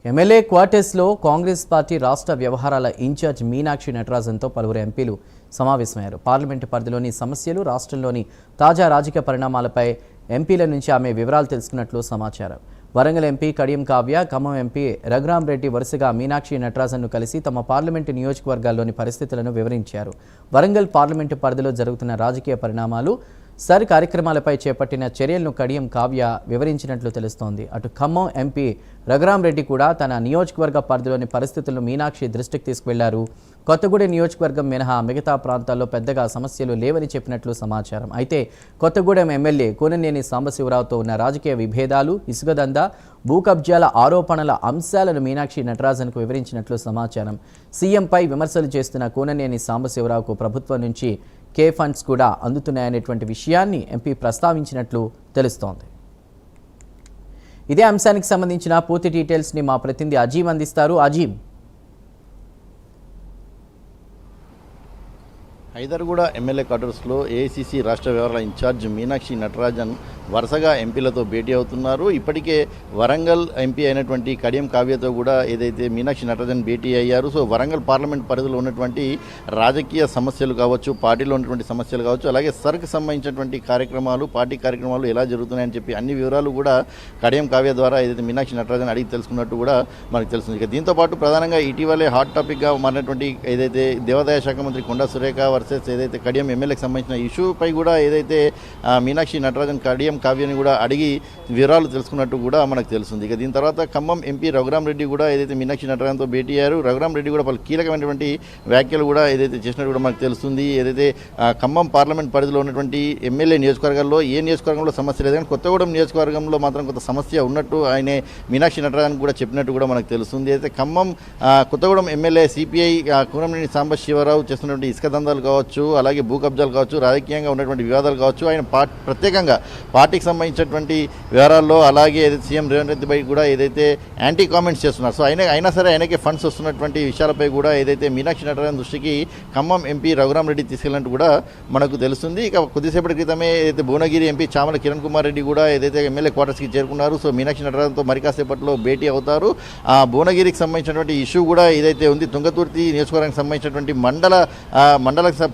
MLA క్వార్టర్స్లో Congress party రాష్ట్ర వ్యవహారాల ఇన్ఛార్జ్ మీనాక్షి నటరాజన్తో పలువురు ఎంపీలు సమావేశమయ్యారు. పార్లమెంటు పరిధిలోని సమస్యలు, రాష్ట్రంలోని తాజా రాజకీయ పరిణామాలపై ఎంపీల నుంచి ఆమె వివరాలు తెలుసుకున్నట్లు సమాచారం. వరంగల్ ఎంపీ కడియం కావ్య, ఖమ్మం ఎంపీ రఘురామ్ రెడ్డి వరుసగా మీనాక్షి నటరాజన్ను కలిసి తమ పార్లమెంటు నియోజకవర్గాల్లోని పరిస్థితులను వివరించారు. వరంగల్ పార్లమెంటు పరిధిలో జరుగుతున్న రాజకీయ పరిణామాలు, సర్ కార్యక్రమాలపై చేపట్టిన చర్యలను కడియం కావ్య వివరించినట్లు తెలుస్తోంది. అటు ఖమ్మం ఎంపీ రఘురామ్ రెడ్డి కూడా తన నియోజకవర్గ పరిధిలోని పరిస్థితులను మీనాక్షి దృష్టికి తీసుకువెళ్లారు. కొత్తగూడెం నియోజకవర్గం మినహా మిగతా ప్రాంతాల్లో పెద్దగా సమస్యలు లేవని చెప్పినట్లు సమాచారం. అయితే కొత్తగూడెం ఎమ్మెల్యే కూననేని సాంబశివరావుతో ఉన్న రాజకీయ విభేదాలు, ఇసుక దందా, భూ కబ్జాల ఆరోపణల అంశాలను మీనాక్షి నటరాజన్కు వివరించినట్లు సమాచారం. సీఎంపై విమర్శలు చేస్తున్న కూననేని సాంబశివరావుకు ప్రభుత్వం నుంచి కే ఫండ్స్ కూడా అందుతున్నాయనేటువంటి విషయాన్ని ఎంపీ ప్రస్తావించినట్లు తెలుస్తోంది. ఇదే అంశానికి సంబంధించిన పూర్తి డీటెయిల్స్ని మా ప్రతినిధి అజీమ్ అందిస్తారు. అజీమ్, హైదర్గూడ ఎమ్మెల్యే క్వార్టర్స్లో ఏఐసీసీ రాష్ట్ర వ్యవహారాల ఇన్ఛార్జ్ మీనాక్షి నటరాజన్ వరుసగా ఎంపీలతో భేటీ అవుతున్నారు. ఇప్పటికే వరంగల్ ఎంపీ అయినటువంటి కడియం కావ్యతో కూడా ఏదైతే మీనాక్షి నటరాజన్ భేటీ అయ్యారు. సో వరంగల్ పార్లమెంట్ పరిధిలో ఉన్నటువంటి రాజకీయ సమస్యలు కావచ్చు, పార్టీలో ఉన్నటువంటి సమస్యలు కావచ్చు, అలాగే సర్కు సంబంధించినటువంటి కార్యక్రమాలు, పార్టీ కార్యక్రమాలు ఎలా జరుగుతున్నాయని చెప్పి అన్ని వివరాలు కూడా కడియం కావ్య ద్వారా ఏదైతే మీనాక్షి నటరాజన్ అడిగి తెలుసుకున్నట్టు కూడా మనకు తెలుస్తుంది. ఇక దీంతోపాటు ప్రధానంగా ఇటీవలే హాట్ టాపిక్గా మారినటువంటి ఏదైతే దేవాదాయ శాఖ మంత్రి కొండా సురేఖ వర్సెస్ ఏదైతే కడియం ఎమ్మెల్యేకి సంబంధించిన ఇష్యూపై కూడా ఏదైతే మీనాక్షి నటరాజన్ కడియం కావ్యని కూడా అడిగి వివరాలు తెలుసుకున్నట్టు కూడా మనకు తెలుస్తుంది. ఇక దీని తర్వాత ఖమ్మం ఎంపీ రఘురామ్ రెడ్డి కూడా ఏదైతే మీనాక్షి నటరాజన్తో భేటీ అయ్యారు. రఘురామ్ రెడ్డి కూడా పలు కీలకమైనటువంటి వ్యాఖ్యలు కూడా ఏదైతే చేసినట్టు కూడా మనకు తెలుస్తుంది. ఏదైతే ఖమ్మం పార్లమెంట్ పరిధిలో ఉన్నటువంటి ఎమ్మెల్యే నియోజకవర్గాల్లో ఏ నియోజకవర్గంలో సమస్య లేదు, కానీ కొత్తగూడెం నియోజకవర్గంలో మాత్రం కొంత సమస్య ఉన్నట్టు ఆయనే మీనాక్షి నటరాజన్ కూడా చెప్పినట్టు కూడా మనకు తెలుస్తుంది. అయితే ఖమ్మం కొత్తగూడెం ఎమ్మెల్యే సిపిఐ కూననేని సాంబశివరావు చేస్తున్నటువంటి ఇసుక దందాలు కావచ్చు, అలాగే భూ కబ్జాలు కావచ్చు, రాజకీయంగా ఉన్నటువంటి వివాదాలు కావచ్చు, ఆయన ప్రత్యేకంగా పార్టీకి సంబంధించినటువంటి వివరాల్లో అలాగే సీఎం రేవంత్ రెడ్డిపై కూడా ఏదైతే యాంటీ కామెంట్స్ చేస్తున్నారు. సో అయినా సరే ఆయనకే ఫండ్స్ వస్తున్నటువంటి విషయాలపై కూడా ఏదైతే మీనాక్షి నటరాజన్ దృష్టికి ఖమ్మం ఎంపీ రఘురామ్ రెడ్డి తీసుకెళ్ళినట్టు కూడా మనకు తెలుస్తుంది. ఇక కొద్దిసేపటి క్రితమే ఏదైతే భువనగిరి ఎంపీ చామల కిరణ్ కుమార్ రెడ్డి కూడా ఏదైతే ఎమ్మెల్యే క్వార్టర్స్కి చేరుకున్నారు. సో మీనాక్షి నటరాజన్తో మరి కాసేపట్లో భేటీ అవుతారు. ఆ భువనగిరికి సంబంధించినటువంటి ఇష్యూ కూడా ఏదైతే ఉంది, తుంగతుర్తి నియోజకవర్గానికి సంబంధించినటువంటి మండల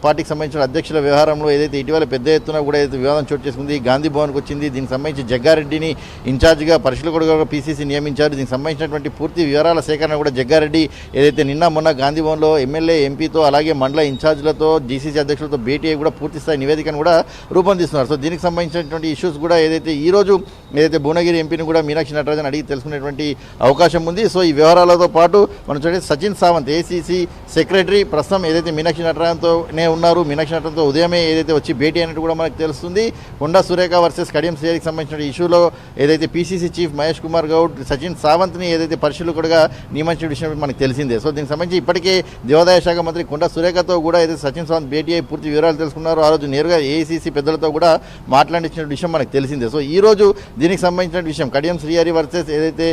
పార్టీకి సంబంధించిన అధ్యక్షుల వ్యవహారంలో ఏదైతే ఇటీవల పెద్ద ఎత్తున కూడా ఏదైతే వివాదం చోటు చేసుకుంది, గాంధీ భవన్కి వచ్చింది. దీనికి సంబంధించి జగ్గారెడ్డిని ఇన్ఛార్జిగా పరిశీలకుడుగా పీసీసీ నియమించారు. దీనికి సంబంధించినటువంటి పూర్తి వివరాల సేకరణ కూడా జగ్గారెడ్డి ఏదైతే నిన్న మొన్న గాంధీ భవన్లో ఎమ్మెల్యే ఎంపీతో అలాగే మండల ఇన్ఛార్జీలతో జీసీసీ అధ్యక్షులతో భేటీ అయ్యి కూడా పూర్తి స్థాయి నివేదికను కూడా రూపొందిస్తున్నారు. సో దీనికి సంబంధించినటువంటి ఇష్యూస్ కూడా ఏదైతే ఈ రోజు ఏదైతే భువనగిరి ఎంపీని కూడా మీనాక్షి నటరాజన్ అడిగి తెలుసుకునేటువంటి అవకాశం ఉంది. సో ఈ వ్యవహారాలతో పాటు మనం చూడండి, సచిన్ సావంత్ ఏసీసీ సెక్రటరీ ప్రస్తుతం ఏదైతే మీనాక్షి నటరాజన్తోనే ఉన్నారు. మీనాక్షి నటరాజన్తో ఉదయమే ఏదైతే వచ్చి భేటీ అయినట్టు కూడా మనకు తెలుస్తుంది. కొండా సురేఖ వర్సెస్ కడియం శ్రీకి సంబంధించిన ఇష్యూలో ఏదైతే పీసీసీ చీఫ్ మహేష్ కుమార్ గౌడ్ సచిన్ సావంత్ని ఏదైతే పరిశీలకుడుగా నియమించిన విషయం మనకు తెలిసిందే. సో దీనికి సంబంధించి ఇప్పటికే దేవాదాయ శాఖ మంత్రి కొండా సురేఖతో కూడా ఏదైతే సచిన్ సావంత్ భేటీ అయ్యి పూర్తి వివరాలు తెలుసుకున్నారో, ఆ రోజు నేరుగా ఏఐసీసీ పెద్దలతో కూడా మాట్లాడించిన విషయం మనకు తెలిసిందే. సో ఈ రోజు దీనికి సంబంధించిన విషయం కడియం శ్రీహరి వర్సెస్ ఏదైతే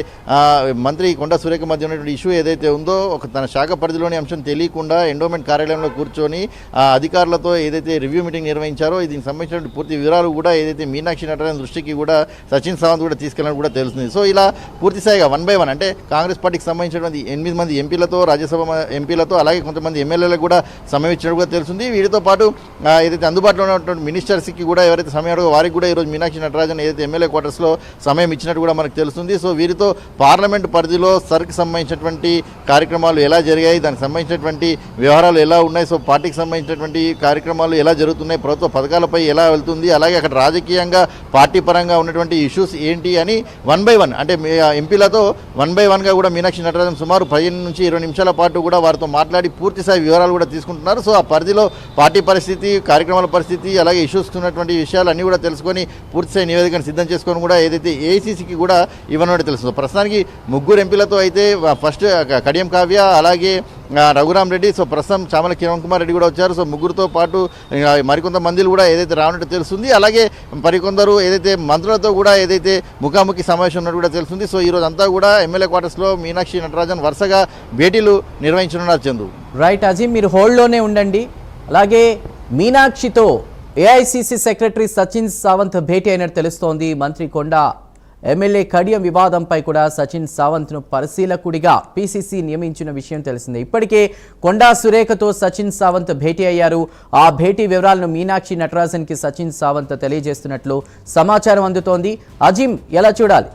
మంత్రి కొండా సురేఖ మధ్య ఉన్నటువంటి ఇష్యూ ఏదైతే ఉందో, తన శాఖ పరిధిలోని అంశం తెలియకుండా ఎండోమెంట్ కార్యాలయంలో కూర్చొని అధికారులతో ఏదైతే రివ్యూ మీటింగ్ నిర్వహించారో, దీనికి సంబంధించిన పూర్తి వివరాలు కూడా ఏదైతే మీనాక్షి నటరాజన్ దృష్టికి కూడా సచిన్ సావంత్ కూడా తీసుకెళ్ళడం కూడా తెలుస్తుంది. సో ఇలా పూర్తిస్థాయిగా 1 by 1 అంటే కాంగ్రెస్ పార్టీకి సంబంధించినటువంటి 8 మంది ఎంపీలతో, రాజ్యసభ ఎంపీలతో అలాగే కొంతమంది ఎమ్మెల్యేలకు కూడా సమయం ఇచ్చినట్టు కూడా తెలుస్తుంది. వీటితో పాటు ఏదైతే అందుబాటులో ఉన్నటువంటి మినిస్టర్స్కి కూడా ఎవరైతే సమయం అడగో వారికి కూడా ఈరోజు మీనాక్షి నటరాజన్ ఏదైతే ఎమ్మెల్యే క్వార్టర్స్లో సమయం ఇచ్చినట్టు కూడా మనకు తెలుస్తుంది. సో వీరితో పార్లమెంటు పరిధిలో సర్కి సంబంధించినటువంటి కార్యక్రమాలు ఎలా జరిగాయి, దానికి సంబంధించినటువంటి వ్యవహారాలు ఎలా ఉన్నాయి, సో పార్టీకి సంబంధించినటువంటి కార్యక్రమాలు ఎలా జరుగుతున్నాయి, ప్రభుత్వ పథకాలపై ఎలా వెళ్తుంది, అలాగే అక్కడ రాజకీయంగా పార్టీ పరంగా ఉన్నటువంటి ఇష్యూస్ ఏంటి అని 1 by 1 అంటే ఎంపీలతో 1 by 1గా కూడా మీనాక్షి నటరాజన్ సుమారు 15 నుంచి 20 నిమిషాల పాటు కూడా వారితో మాట్లాడి పూర్తి స్థాయి వివరాలు కూడా తీసుకుంటున్నారు. సో ఆ పరిధిలో పార్టీ పరిస్థితి, కార్యక్రమాల పరిస్థితి, అలాగే ఇష్యూస్ ఉన్నటువంటి విషయాలు అన్నీ కూడా తెలుసుకొని పూర్తి స్థాయి నివేదికను సిద్ధం చేసుకొని కూడా ఏదైతే ఏఐసీసీకి కూడా ఇవ్వనట్టు తెలుస్తుంది. ప్రస్తుతానికి 3 ఎంపీలతో అయితే ఫస్ట్ కడియం కావ్య, అలాగే రఘురామ్ రెడ్డి, సో ప్రస్తుతం చామల కిరణ్ కుమార్ రెడ్డి కూడా వచ్చారు. సో ముగ్గురుతో పాటు మరికొంతమంది కూడా ఏదైతే రావనట్టు తెలుస్తుంది. అలాగే మరికొందరు ఏదైతే మంత్రులతో కూడా ఏదైతే ముఖాముఖి సమావేశం ఉన్నట్టు కూడా తెలుస్తుంది. సో ఈరోజు అంతా కూడా ఎమ్మెల్యే క్వార్టర్స్లో మీనాక్షి నటరాజన్ వరుసగా భేటీలు నిర్వహించనున్నారు. చందు రైట్ అజీమ్, మీరు హోల్డ్లోనే ఉండండి. అలాగే మీనాక్షితో ఏఐసీసీ సెక్రటరీ సచిన్ సావంత్ భేటీ అయినట్టు తెలుస్తోంది. మంత్రి కొండా ఎమ్మెల్యే కడియం వివాదంపై కూడా సచిన్ సావంత్ను పరిశీలకుడిగా పీసీసీ నియమించిన విషయం తెలిసిందే. ఇప్పటికే కొండా సురేఖతో సచిన్ సావంత్ భేటీ అయ్యారు. ఆ భేటీ వివరాలను మీనాక్షి నటరాజన్కి సచిన్ సావంత్ తెలియజేస్తున్నట్లు సమాచారం అందుతోంది. అజీం, ఎలా చూడాలి?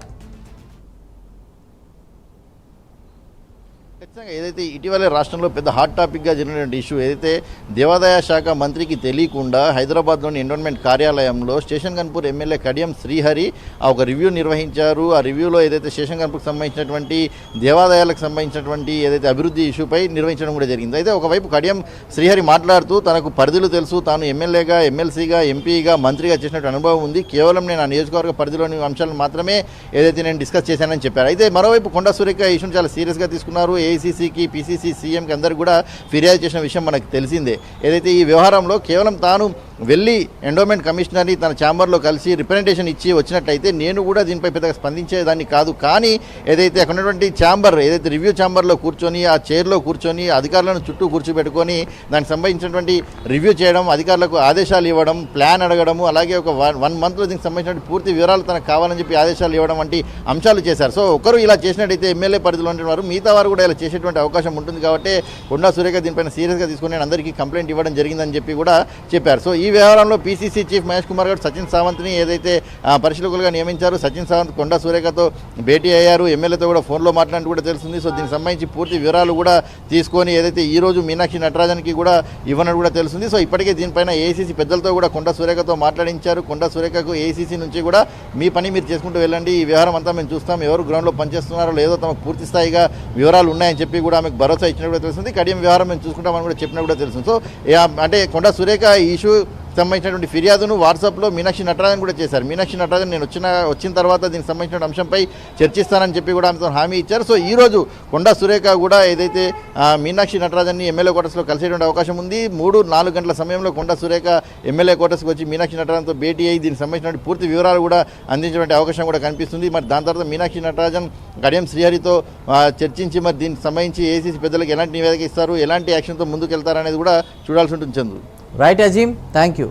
ఖచ్చితంగా ఏదైతే ఇటీవలే రాష్ట్రంలో పెద్ద హాట్ టాపిక్గా జరిగినటువంటి ఇష్యూ ఏదైతే దేవాదాయ శాఖ మంత్రికి తెలియకుండా హైదరాబాద్లోని ఎండోన్మెంట్ కార్యాలయంలో స్టేషన్ గన్పూర్ ఎమ్మెల్యే కడియం శ్రీహరి ఒక రివ్యూ నిర్వహించారు. ఆ రివ్యూలో ఏదైతే స్టేషన్ గన్పూర్కి సంబంధించినటువంటి దేవాదాయాలకు సంబంధించినటువంటి ఏదైతే అభివృద్ధి ఇష్యూపై నిర్వహించడం కూడా జరిగింది. అయితే ఒకవైపు కడియం శ్రీహరి మాట్లాడుతూ తనకు పరిధులు తెలుసు, తాను ఎమ్మెల్యేగా, ఎమ్మెల్సీగా, ఎంపీగా, మంత్రిగా చేసినట్టు అనుభవం ఉంది, కేవలం నేను ఆ నియోజకవర్గ పరిధిలోని అంశాలను మాత్రమే ఏదైతే నేను డిస్కస్ చేశానని చెప్పారు. అయితే మరోవైపు కొండా సురేఖ ఈ ఇష్యూని చాలా సీరియస్గా తీసుకున్నారు. ఏఐసీసీకి, పీసీసీ, సీఎంకి అందరూ కూడా ఫిర్యాదు చేసిన విషయం మనకు తెలిసిందే. ఏదైతే ఈ వ్యవహారంలో కేవలం తాను వెళ్ళి ఎండోమెంట్ కమిషనర్ని తన ఛాంబర్లో కలిసి రిప్రజెంటేషన్ ఇచ్చి వచ్చినట్టయితే నేను కూడా దీనిపై పెద్దగా స్పందించేదాన్ని కాదు. కానీ ఏదైతే అక్కడ ఉన్నటువంటి ఛాంబర్, ఏదైతే రివ్యూ ఛాంబర్లో కూర్చొని ఆ చైర్లో కూర్చొని అధికారులను చుట్టూ కూర్చోబెట్టుకొని దానికి సంబంధించినటువంటి రివ్యూ చేయడం, అధికారులకు ఆదేశాలు ఇవ్వడం, ప్లాన్ అడగడము, అలాగే ఒక 1 మంత్లో దీనికి సంబంధించిన పూర్తి వివరాలు తనకు కావాలని చెప్పి ఆదేశాలు ఇవ్వడం వంటి అంశాలు చేశారు. సో ఒకరు ఇలా చేసినట్టయితే ఎమ్మెల్యే పరిధిలో ఉంటున్నారు, మిగతా వారు కూడా ఇలా చేసేటువంటి అవకాశం ఉంటుంది. కాబట్టి కొండా సురేఖ దీనిపైన సీరియస్గా తీసుకుని నేను అందరికీ కంప్లైంట్ ఇవ్వడం జరిగిందని చెప్పి కూడా చెప్పారు. సో ఈ వ్యవహారంలో పీసీసీ చీఫ్ మహేష్ కుమార్ గారు సచిన్ సావంత్ని ఏదైతే పరిశీలకులుగా నియమించారు, సచిన్ సావంత్ కొండా సురేఖతో భేటీ అయ్యారు, ఎమ్మెల్యేతో కూడా ఫోన్లో మాట్లాడినట్టు కూడా తెలుస్తుంది. సో దీనికి సంబంధించి పూర్తి వివరాలు కూడా తీసుకొని ఏదైతే ఈ రోజు మీనాక్షి నటరాజన్కి కూడా ఇవ్వనట్టు కూడా తెలుస్తుంది. సో ఇప్పటికే దీనిపైన ఏఐసీసీ పెద్దలతో కూడా కొండా సురేఖతో మాట్లాడించారు. కొండా సురేఖకు ఏఐసీసీ నుంచి కూడా మీ పని మీరు చేసుకుంటూ వెళ్ళండి, ఈ వ్యవహారం అంతా మేము చూస్తాం, ఎవరు గ్రౌండ్లో పనిచేస్తున్నారో లేదో తమకు పూర్తి స్థాయిగా వివరాలు ఉన్నాయని చెప్పి కూడా ఆమెకు భరోసా ఇచ్చినట్టు కూడా తెలుస్తుంది. కడియం వ్యవహారం మేము చూసుకుంటామని కూడా చెప్పినట్టు కూడా తెలుస్తుంది. సో అంటే కొండా సురేఖ ఈ ఇష్యూ సంబంధించినటువంటి ఫిర్యాదును వాట్సాప్లో మీనాక్షి నటరాజన్ కూడా చేశారు. మీనాక్షి నటరాజన్ నేను వచ్చిన తర్వాత దీనికి సంబంధించిన అంశంపై చర్చిస్తానని చెప్పి కూడా ఆమెతో హామీ ఇచ్చారు. సో ఈ రోజు కొండా సురేఖ కూడా ఏదైతే మీనాక్షి నటరాజన్ని ఎమ్మెల్యే క్వార్టర్స్లో కలిసేటువంటి అవకాశం ఉంది. 3-4 గంటల సమయంలో కొండా సురేఖ ఎమ్మెల్యే క్వార్టర్స్కి వచ్చి మీనాక్షి నటరాజన్తో భేటీ అయ్యి దీనికి సంబంధించిన పూర్తి వివరాలు కూడా అందించేటువంటి అవకాశం కూడా కనిపిస్తుంది. మరి దాని తర్వాత మీనాక్షి నటరాజన్ కడియం శ్రీహరితో చర్చించి మరి దీనికి సంబంధించి ఏసీసీ పెద్దలకు ఎలాంటి నివేదిక ఇస్తారు, ఎలాంటి యాక్షన్తో ముందుకు వెళ్తారనేది కూడా చూడాల్సి ఉంటుంది. Chandru. Right Azeem, thank you.